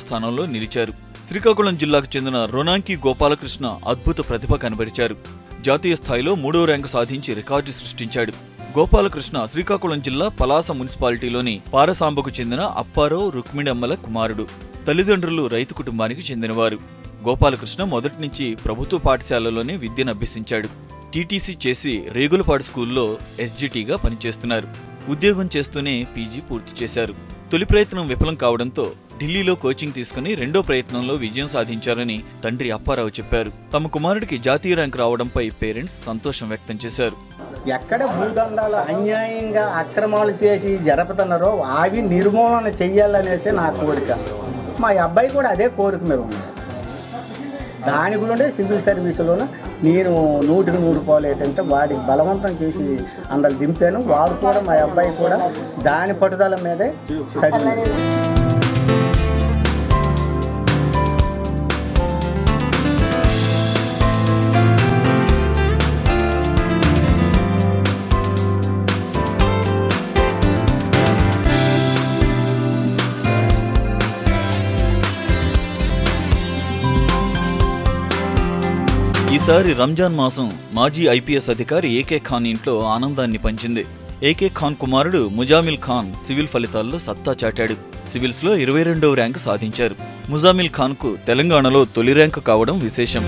స్థానంలో నిలిచారు. శ్రీకాకుళం జిల్లాకు చెందిన రొనాంకి గోపాలకృష్ణ అద్భుత ప్రతిభ కనబరిచారు. జాతీయ స్థాయిలో 3వ ర్యాంకు సాధించి రికార్డు సృష్టించాడు. గోపాలకృష్ణ శ్రీకాకుళం జిల్లా పలాస మున్సిపాలిటీలోని పారసాంబకు చెందిన అప్పారావు రుక్మిణమ్మల కుమారుడు. తల్లిదండ్రులు రైతు కుటుంబానికి చెందినవారు. గోపాలకృష్ణ మొదటి నుంచి ప్రభుత్వ పాఠశాలలోనే విద్యనభ్యసించాడు. టీటీసీ చేసి రేగులపాడు స్కూల్లో ఎస్జిటిగా పనిచేస్తున్నారు. ఉద్యోగం చేస్తూనే పీజీ పూర్తి చేశారు. తొలి ప్రయత్నం విఫలం కావడంతో ఢిల్లీలో కోచింగ్ తీసుకుని రెండో ప్రయత్నంలో విజయం సాధించారని తండ్రి అప్పారావు చెప్పారు. తమ కుమారుడికి జాతీయ ర్యాంకు రావడంపై పేరెంట్స్ సంతోషం వ్యక్తం చేశారు. ఎక్కడ భూదందాలు అన్యాయంగా అక్రమాలు చేసి జరుపుతున్నారో అవి నిర్మూలన చెయ్యాలనేసి నా కోరిక. మా అబ్బాయి కూడా అదే కోరిక మీద ఉంది. దాని గురిండే సివిల్ సర్వీసులోనూ నేను 100కి 100 ఏంటంటే వాడికి బలవంతం చేసి అందరు దింపాను. వాడు కూడా మా అబ్బాయి కూడా దాని పట్టుదల మీదే చదివాడు. ఈసారి రంజాన్ మాసం మాజీ ఐపీఎస్ అధికారి ఏకే ఖాన్ ఇంట్లో ఆనందాన్ని పంచింది. ఏకే ఖాన్ కుమారుడు ముజామిల్ ఖాన్ సివిల్ ఫలితాల్లో సత్తా చాటాడు. సివిల్స్లో 22వ ర్యాంకు సాధించారు. ముజామిల్ ఖాన్కు తెలంగాణలో తొలి ర్యాంకు కావడం విశేషం.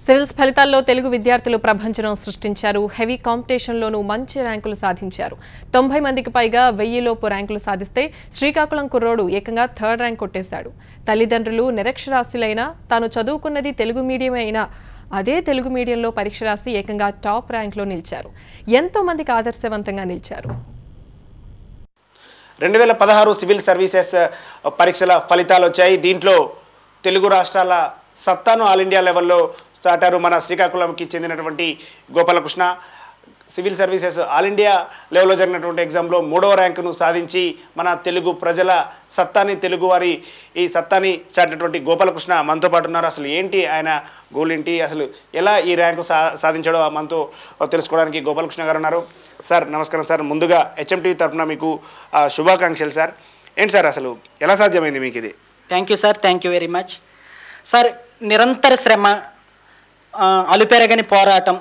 సివిల్స్ ఫలితాల్లో తెలుగు విద్యార్థులు ప్రభంజనం సృష్టించారు. హెవీ కాంపిటీషన్లోనూ మంచి ర్యాంకులు సాధించారు. 90 మందికి పైగా 1000 లోపు ర్యాంకులు సాధిస్తే శ్రీకాకుళం కుర్రోడు ఏకంగా 3rd ర్యాంక్ కొట్టేశాడు. తల్లిదండ్రులు నిరక్షరాస్యులైనా తాను చదువుకున్నది తెలుగు మీడియం అయినా అదే తెలుగు మీడియంలో పరీక్ష రాసి ఏకంగా టాప్ ర్యాంక్లో నిలిచారు. ఎంతో మందికి ఆదర్శవంతంగా నిలిచారు. 2016 సివిల్ సర్వీసెస్ పరీక్షల ఫలితాలు వచ్చాయి. దీంట్లో తెలుగు రాష్ట్రాల సత్తాను ఆల్ ఇండియా లెవెల్లో చాటారు మన శ్రీకాకుళంకి చెందినటువంటి Gopalakrishna. Civil services all India లెవెల్లో జరిగినటువంటి ఎగ్జామ్లో 3వ ర్యాంకును సాధించి మన తెలుగు ప్రజల సత్తాని, తెలుగువారి ఈ సత్తాని చాటినటువంటి గోపాలకృష్ణ మనతో పాటు ఉన్నారు. అసలు ఏంటి ఆయన గోల్ ఏంటి, అసలు ఎలా ఈ ర్యాంకు సాధించడో మనతో తెలుసుకోవడానికి గోపాలకృష్ణ గారు ఉన్నారు. సార్ నమస్కారం సార్. ముందుగా హెచ్ఎంటీవీ తరఫున మీకు శుభాకాంక్షలు సార్. ఏంటి సార్ అసలు ఎలా సాధ్యమైంది మీకు ఇది? Thank you sir, thank you very much sir. నిరంతర శ్రమ, అలుపెరగని పోరాటం,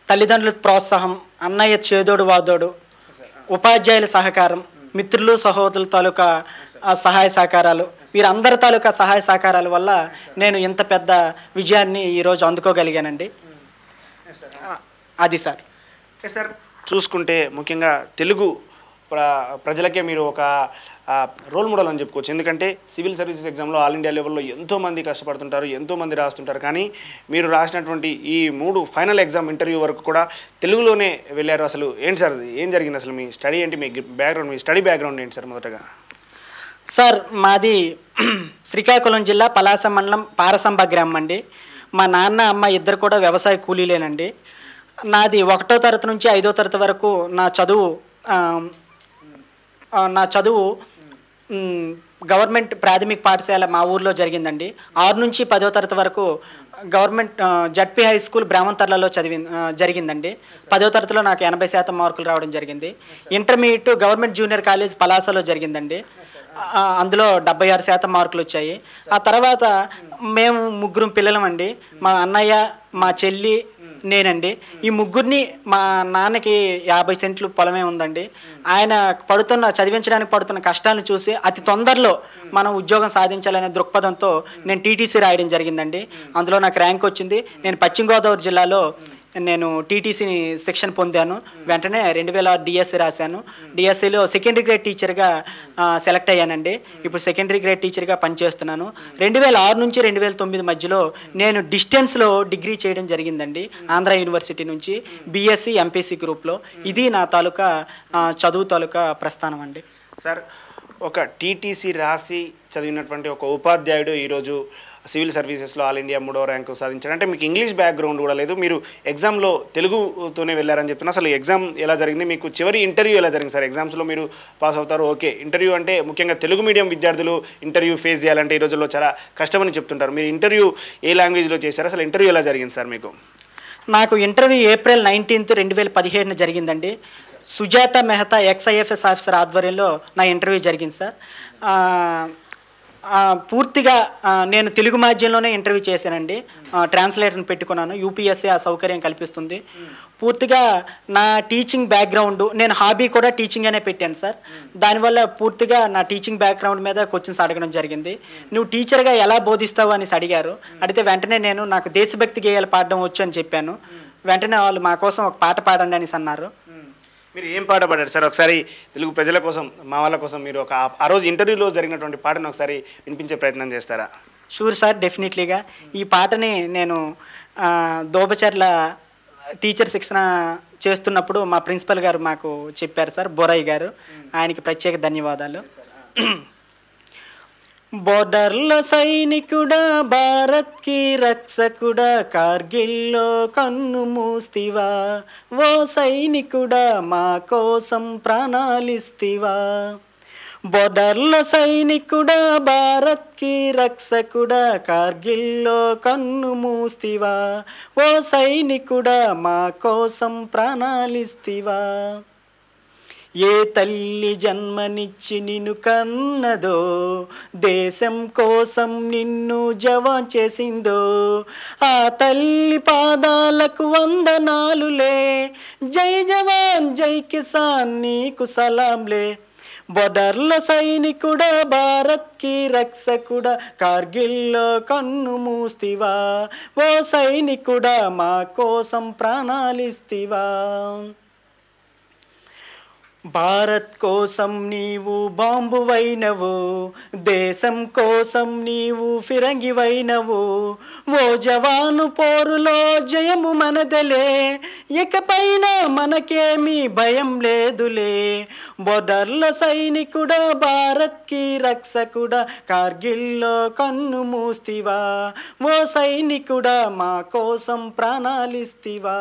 తల్లిదండ్రుల ప్రోత్సాహం, అన్నయ్య చేదోడు వాదోడు, ఉపాధ్యాయుల సహకారం, మిత్రులు సహోదరుల తాలూకా సహాయ సహకారాలు, వీరందరి తాలూకా సహాయ సహకారాల వల్ల నేను ఇంత పెద్ద విజయాన్ని ఈరోజు అందుకోగలిగానండి. అది సార్. సార్ చూసుకుంటే ముఖ్యంగా తెలుగు ప్రజలకే మీరు ఒక రోల్ మోడల్ అని చెప్పుకోవచ్చు. ఎందుకంటే సివిల్ సర్వీసెస్ ఎగ్జామ్లో ఆల్ ఇండియా లెవెల్లో ఎంతోమంది కష్టపడుతుంటారు, ఎంతోమంది రాస్తుంటారు. కానీ మీరు రాసినటువంటి ఈ 3 ఫైనల్ ఎగ్జామ్ ఇంటర్వ్యూ వరకు కూడా తెలుగులోనే వెళ్ళారు. అసలు ఏంటి సార్, ఏం జరిగింది అసలు? మీ స్టడీ ఏంటి, మీ బ్యాక్గ్రౌండ్, మీ స్టడీ బ్యాక్గ్రౌండ్ ఏంటి సార్? మొదటగా సార్ మాది శ్రీకాకుళం జిల్లా పలాస మండలం పారసాంబ గ్రామం అండి. మా నాన్న అమ్మ ఇద్దరు కూడా వ్యవసాయ కూలీలేనండి. నాది 1వ తరగతి నుంచి 5వ తరగతి వరకు నా చదువు గవర్నమెంట్ ప్రాథమిక పాఠశాల మా ఊర్లో జరిగిందండి. 6 నుంచి 10వ తరగతి వరకు గవర్నమెంట్ జడ్పీ హై స్కూల్ బ్రాహ్మణతర్లలో జరిగిందండి. 10వ తరగతిలో నాకు 80% మార్కులు రావడం జరిగింది. ఇంటర్మీడియట్ గవర్నమెంట్ జూనియర్ కాలేజ్ పలాసలో జరిగిందండి. అందులో 76% మార్కులు వచ్చాయి. ఆ తర్వాత మేము 3 పిల్లలం అండి. మా అన్నయ్య, మా చెల్లి, నేనండి. ఈ ముగ్గురిని మా నాన్నకి 50 సెంట్లు పొలమే ఉందండి. ఆయన చదివించడానికి పడుతున్న కష్టాలను చూసి అతి తొందరలో మనం ఉద్యోగం సాధించాలనే దృక్పథంతో నేను టీటీసీ రాయడం జరిగిందండి. అందులో నాకు ర్యాంక్ వచ్చింది. నేను పశ్చిమ గోదావరి జిల్లాలో నేను టీటీసీని శిక్షణ పొందాను. వెంటనే 2006 డిఎస్సి రాశాను. డిఎస్సిలో సెకండరీ గ్రేడ్ టీచర్గా సెలెక్ట్ అయ్యానండి. ఇప్పుడు సెకండరీ గ్రేడ్ టీచర్గా పనిచేస్తున్నాను. 2006 నుంచి 2009 మధ్యలో నేను డిస్టెన్స్లో డిగ్రీ చేయడం జరిగిందండి ఆంధ్ర యూనివర్సిటీ నుంచి, బీఎస్సీ ఎంపీసీ గ్రూప్లో. ఇది నా తాలూకా చదువు తాలూకా ప్రస్థానం అండి. సార్ ఒక టీటీసీ రాసి చదివినటువంటి ఒక ఉపాధ్యాయుడు ఈరోజు సివిల్ సర్వీసెస్లో ఆల్ ఇండియా 3వ ర్యాంకు సాధించారు అంటే మీకు ఇంగ్లీష్ బ్యాక్గ్రౌండ్ కూడా లేదు, మీరు ఎగ్జామ్లో తెలుగుతోనే వెళ్ళారని చెప్తున్నా. అసలు ఎగ్జామ్ ఎలా జరిగింది, మీకు చివరి ఇంటర్వ్యూ ఎలా జరిగింది సార్? ఎగ్జామ్స్లో మీరు పాస్ అవుతారు, ఓకే. ఇంటర్వ్యూ అంటే ముఖ్యంగా తెలుగు మీడియం విద్యార్థులు ఇంటర్వ్యూ ఫేస్ చేయాలంటే ఈ రోజుల్లో చాలా కష్టమని చెప్తుంటారు. మీరు ఇంటర్వ్యూ ఏ లాంగ్వేజ్లో చేశారు, అసలు ఇంటర్వ్యూ ఎలా జరిగింది సార్ మీకు? నాకు ఇంటర్వ్యూ ఏప్రిల్ 19, 2017 జరిగిందండి. సుజాత మెహతా ఎక్స్ఐఎఫ్ఎస్ ఆఫీసర్ ఆధ్వర్యంలో నా ఇంటర్వ్యూ జరిగింది సార్. పూర్తిగా నేను తెలుగు మాధ్యమంలోనే ఇంటర్వ్యూ చేశానండి. ట్రాన్స్లేటర్ని పెట్టుకున్నాను. యూపీఎస్సీ ఆ సౌకర్యం కల్పిస్తుంది. పూర్తిగా నా టీచింగ్ బ్యాక్గ్రౌండ్, నేను హాబీ కూడా టీచింగ్ అనే పెట్టాను సార్. దానివల్ల పూర్తిగా నా టీచింగ్ బ్యాక్గ్రౌండ్ మీద క్వశ్చన్స్ అడగడం జరిగింది. నువ్వు టీచర్గా ఎలా బోధిస్తావు అనేసి అడిగారు. అడిగితే వెంటనే నేను నాకు దేశభక్తి గేయాలు పాడడం వచ్చు అని చెప్పాను. వెంటనే వాళ్ళు మా కోసం ఒక పాట పాడండి అనేసి అన్నారు. మీరు ఏం పాట పాడారు సార్? ఒకసారి తెలుగు ప్రజల కోసం, మా వాళ్ళ కోసం మీరు ఆ రోజు ఇంటర్వ్యూలో జరిగినటువంటి పాటను ఒకసారి వినిపించే ప్రయత్నం చేస్తారా? షూర్ సార్, డెఫినెట్లీగా. ఈ పాటని నేను దోబచర్ల టీచర్ శిక్షణ చేస్తున్నప్పుడు మా ప్రిన్సిపల్ గారు మాకు చెప్పారు సార్, బోరయ్య గారు. ఆయనకి ప్రత్యేక ధన్యవాదాలు. బోర్డర్ల సైనికుడా, భారత్కి రక్షకుడా, కార్గిల్లో కన్ను మూస్తివా, ఓ సైనికుడా మా కోసం ప్రాణాలిస్తివా. బోర్డర్ల సైనికుడా, భారత్కి రక్షకుడా, కార్గిల్లో కన్ను మూస్తివా, ఓ సైనికుడా మా కోసం ప్రాణాలిస్తివా. ఏ తల్లి జన్మనిచ్చి నిన్ను కన్నదో, దేశం కోసం నిన్ను జవాన్ చేసిందో, ఆ తల్లి పాదాలకు వందనాలులే. జై జవాన్ జై కిసాన్ నీకు సలాంలే. బోర్డర్ల సైనికుడా, భారత్కి రక్షకుడా, కార్గిల్లో కన్ను మూస్తివా, ఓ సైనికుడా మా కోసం ప్రాణాలిస్తివా. భారత్ కోసం నీవు బాంబువైనవు, దేశం కోసం నీవు ఫిరంగివైనవు, ఓ జవాను పోరులో జయము మనదలే, ఇకపైన మనకేమీ భయం లేదులే. బోర్డర్ల సైనికుడా, భారత్కి రక్షకుడా, కార్గిల్లో కన్ను మూస్తివా, ఓ సైనికుడా మా కోసం ప్రాణాలిస్తివా.